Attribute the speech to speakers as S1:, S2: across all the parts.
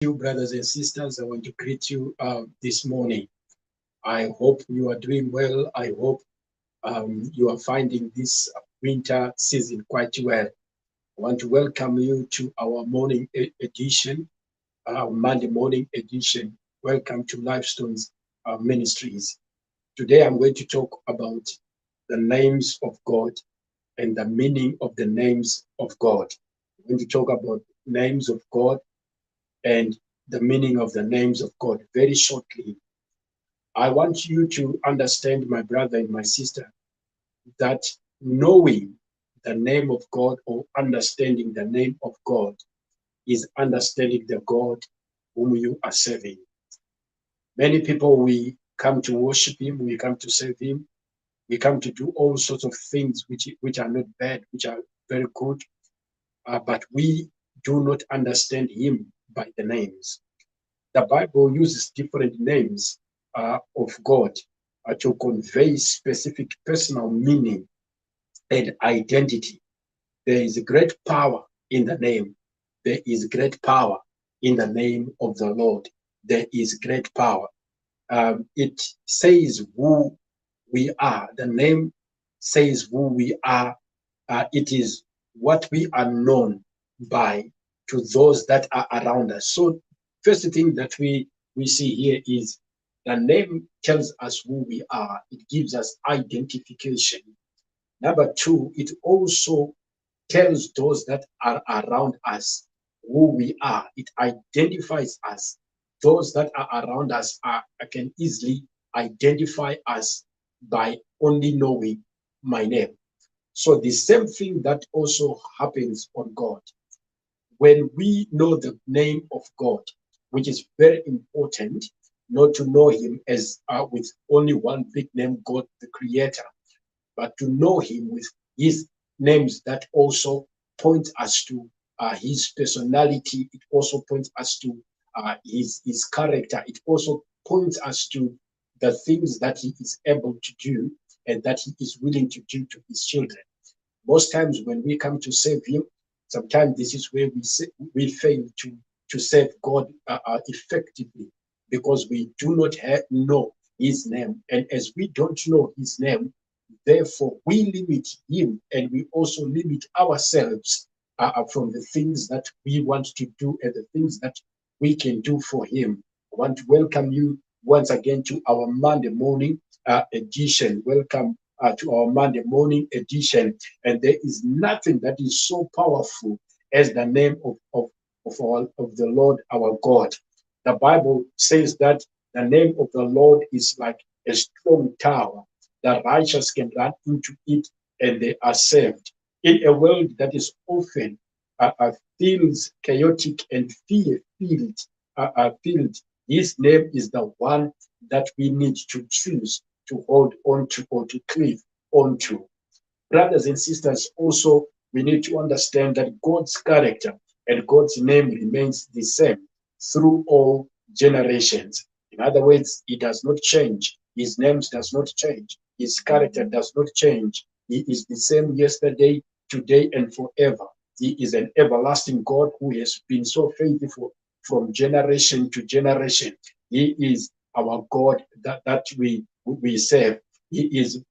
S1: You, brothers and sisters. I want to greet you this morning. I hope you are doing well. I hope you are finding this winter season quite well. I want to welcome you to our morning edition, our Monday morning edition. Welcome to Lifestones Ministries. Today I'm going to talk about the names of God and the meaning of the names of God. I'm going to talk about names of God and the meaning of the names of God very shortly. I want you to understand, my brother and my sister, that knowing the name of God or understanding the name of God is understanding the God whom you are serving. Many people, we come to worship Him, we come to serve Him, we come to do all sorts of things which are not bad, which are very good, but we do not understand Him by the names. The Bible uses different names of God to convey specific personal meaning and identity. There is great power in the name. There is great power in the name of the Lord. There is great power. It says who we are. The name says who we are. It is what we are known by to those that are around us. So, first thing that we see here is the name tells us who we are. It gives us identification. Number two, it also tells those that are around us who we are. It identifies us. Those that are around us can easily identify us by only knowing my name. So the same thing that also happens on God. When we know the name of God, which is very important, not to know Him as with only one big name, God the Creator, but to know Him with His names that also point us to His personality. It also points us to His character. It also points us to the things that He is able to do and that He is willing to do to His children. Most times when we come to serve Him, sometimes this is where we fail to serve God effectively because we do not know His name. And as we don't know His name, therefore we limit Him and we also limit ourselves from the things that we want to do and the things that we can do for Him. I want to welcome you once again to our Monday morning edition. Welcome to our Monday morning edition. And there is nothing that is so powerful as the name of the Lord our God. The Bible says that the name of the Lord is like a strong tower. The righteous can run into it and they are saved. In a world that is often feels chaotic and fear-filled, His name is the one that we need to choose to hold on to or to cleave onto. Brothers and sisters, also, we need to understand that God's character and God's name remains the same through all generations. In other words, He does not change. His name does not change. His character does not change. He is the same yesterday, today, and forever. He is an everlasting God who has been so faithful from generation to generation. He is our God that we serve. He is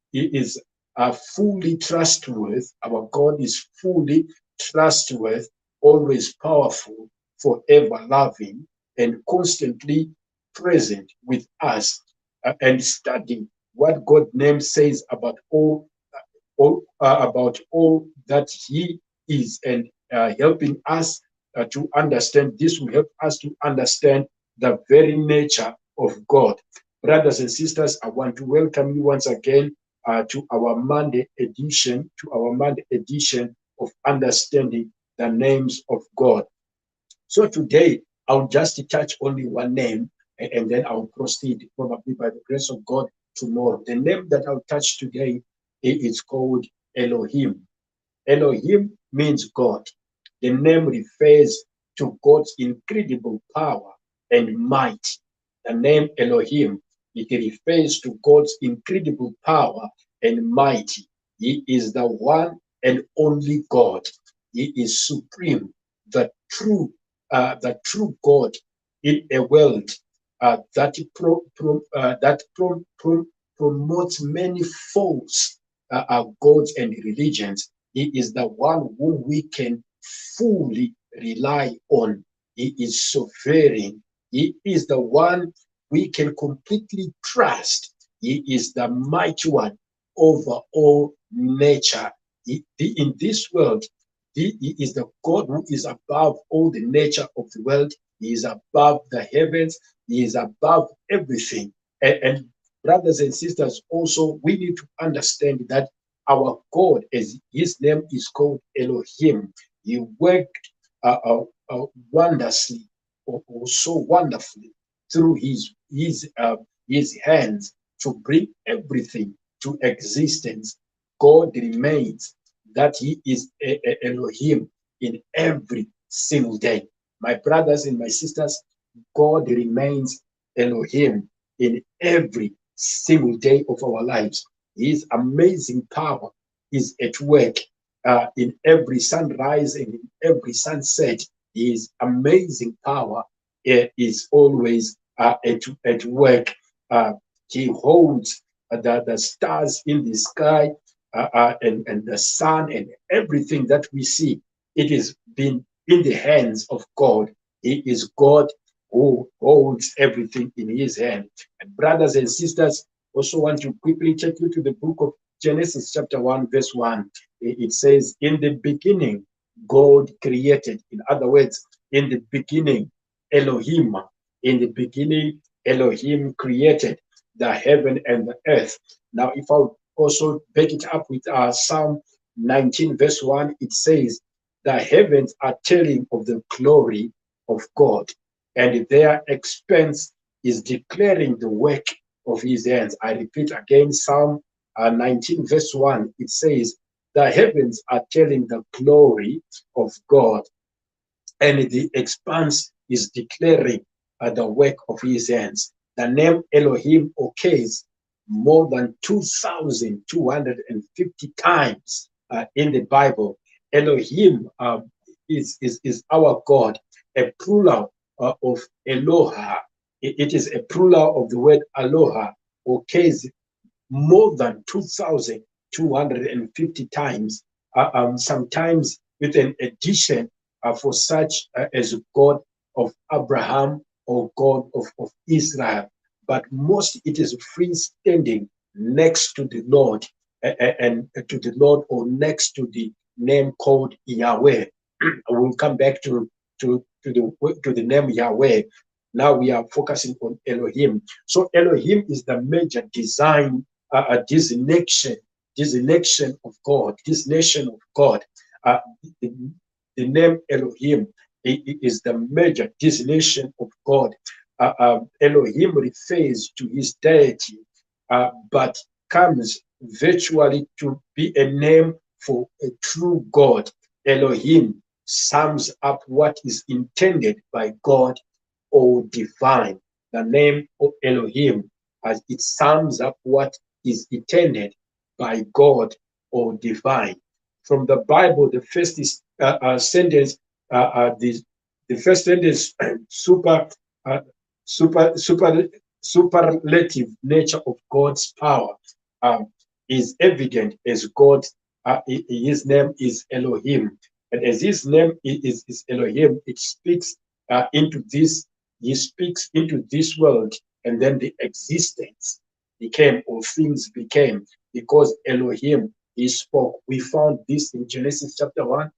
S1: fully trustworthy. Our God is fully trustworthy, always powerful, forever loving, and constantly present with us. And studying what God's name says about all that He is, and helping us to understand. This will help us to understand the very nature of God. Brothers and sisters, I want to welcome you once again to our Monday edition of understanding the names of God. So today, I'll just touch only one name and then I'll proceed probably by the grace of God tomorrow. The name that I'll touch today is called Elohim. Elohim means God. The name refers to God's incredible power and might. The name Elohim, it refers to God's incredible power and might. He is the one and only God. He is supreme, the true God, in a world that promotes many false gods and religions. He is the one whom we can fully rely on. He is sovereign. He is the one we can completely trust. He is the mighty one over all nature. In this world, he is the God who is above all the nature of the world. He is above the heavens. He is above everything. And brothers and sisters, also, we need to understand that our God, as his name is called Elohim, he worked wondrously or so wonderfully through his hands to bring everything to existence. God remains that he is Elohim in every single day. My brothers and my sisters, God remains Elohim in every single day of our lives. His amazing power is at work in every sunrise and in every sunset. His amazing power is always at work. Uh, he holds the stars in the sky and the sun and everything that we see. It is been in the hands of God. He is God who holds everything in his hand. And brothers and sisters, also want to quickly take you to the book of Genesis chapter 1, verse 1. It says, in the beginning, God created. In other words, in the beginning, Elohim. In the beginning, Elohim created the heaven and the earth. Now, if I also back it up with Psalm 19, verse 1, it says, the heavens are telling of the glory of God, and their expanse is declaring the work of his hands. I repeat again, Psalm 19, verse 1, it says, the heavens are telling the glory of God, and the expanse is declaring the work of his hands. The name Elohim occurs more than 2,250 times in the Bible. Elohim is our God, a plural of Eloha. It is a plural of the word Aloha, occurs more than 2,250 times, sometimes with an addition for such as God of Abraham or God of Israel. But most it is freestanding next to the Lord and to the Lord or next to the name called Yahweh. We'll come back to the name Yahweh. Now we are focusing on Elohim. So Elohim is the major design, designation of God, this nation of God. Uh, the, the name Elohim is the major designation of God. Elohim refers to his deity, but comes virtually to be a name for a true God. Elohim sums up what is intended by God or divine. The name of Elohim, as it sums up what is intended by God or divine. From the Bible, the first is sentence, the first sentence, uh, super, super, superlative nature of God's power um, is evident as God. His name is Elohim, and as his name is Elohim, it speaks into this. He speaks into this world, and then the existence became, or things became, because Elohim, he spoke. We found this in Genesis chapter 1,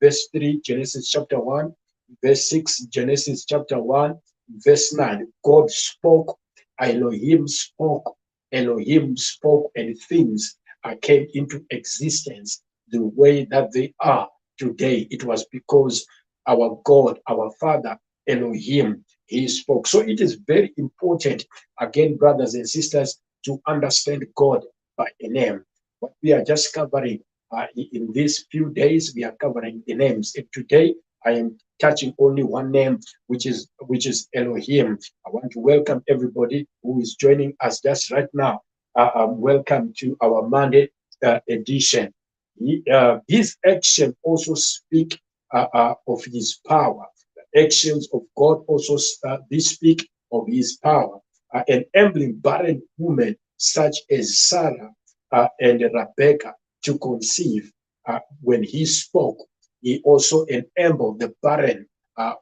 S1: verse 3, Genesis chapter 1, verse 6, Genesis chapter 1, verse 9. God spoke, Elohim spoke, and things came into existence the way that they are today. It was because our God, our Father, Elohim, he spoke. So it is very important, again, brothers and sisters, to understand God by a name. What we are just covering in these few days, we are covering the names. And today, I am touching only one name, which is Elohim. I want to welcome everybody who is joining us just right now. Welcome to our Monday edition. His action also speak of his power. actions of God also they speak of his power, enabling barren women such as Sarah and Rebecca to conceive. When he spoke, he also enabled the barren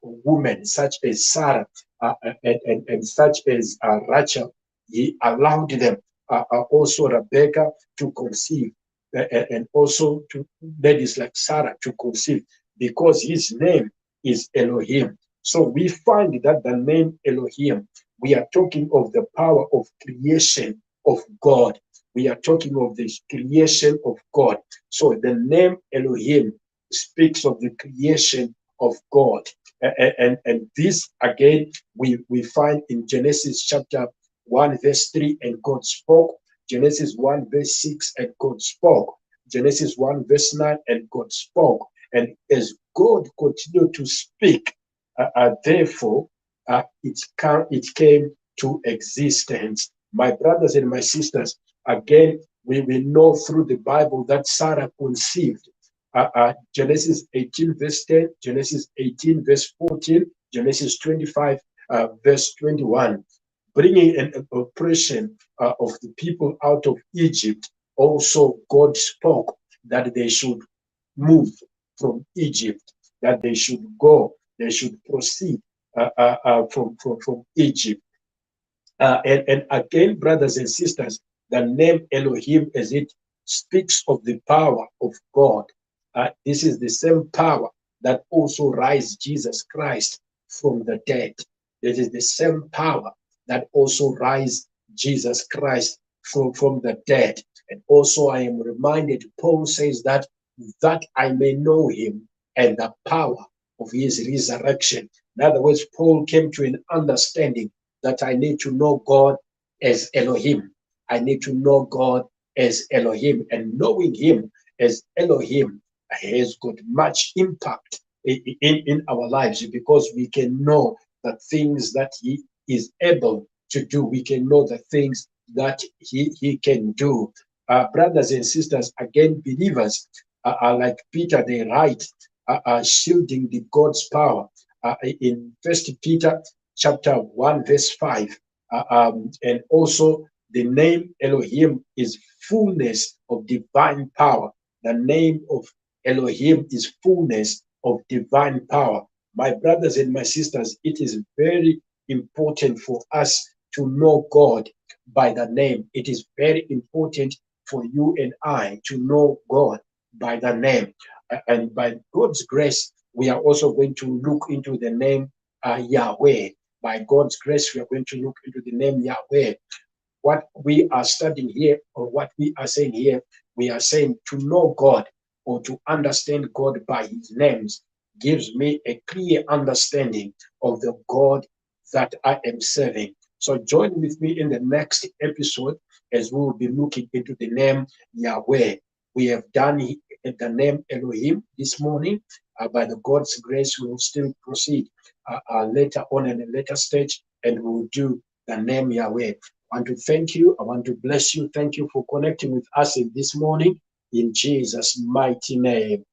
S1: women such as Sarah and such as Rachel. He allowed them, also Rebecca, to conceive, and also to ladies like Sarah to conceive, because his name is Elohim. So we find that the name Elohim, we are talking of the power of creation of God. We are talking of the creation of God. So the name Elohim speaks of the creation of God. And this again we find in Genesis chapter 1 verse 3, and God spoke. Genesis 1 verse 6, and God spoke. Genesis 1 verse 9, and God spoke. And as God continued to speak, therefore it came to existence. My brothers and my sisters, again, we know through the Bible that Sarah conceived. Genesis 18 verse 10, Genesis 18 verse 14, Genesis 25 verse 21, bringing an oppression of the people out of Egypt. Also, God spoke that they should move from Egypt, that they should go, they should proceed from Egypt. And again, brothers and sisters, the name Elohim, as it speaks of the power of God, this is the same power that also raised Jesus Christ from the dead. It is the same power that also raised Jesus Christ from the dead. And also I am reminded, Paul says that I may know him and the power of his resurrection. In other words, Paul came to an understanding that I need to know God as Elohim. I need to know God as Elohim, and knowing him as Elohim has got much impact in our lives, because we can know the things that he is able to do. We can know the things that he can do. Brothers and sisters, again, believers are like Peter, they write, shielding the God's power in First Peter chapter 1 verse 5, and also the name Elohim is fullness of divine power. The name of Elohim is fullness of divine power. My brothers and my sisters, it is very important for us to know God by the name. It is very important for you and I to know God by the name. And by God's grace, we are also going to look into the name Yahweh. By God's grace, we are going to look into the name Yahweh. What we are studying here, or what we are saying here, we are saying to know God or to understand God by his names gives me a clear understanding of the God that I am serving. So join with me in the next episode as we will be looking into the name Yahweh. We have done the name Elohim this morning. By the God's grace, we will still proceed later on in a later stage, and we will do the name Yahweh. I want to thank you. I want to bless you. Thank you for connecting with us in this morning. In Jesus' mighty name.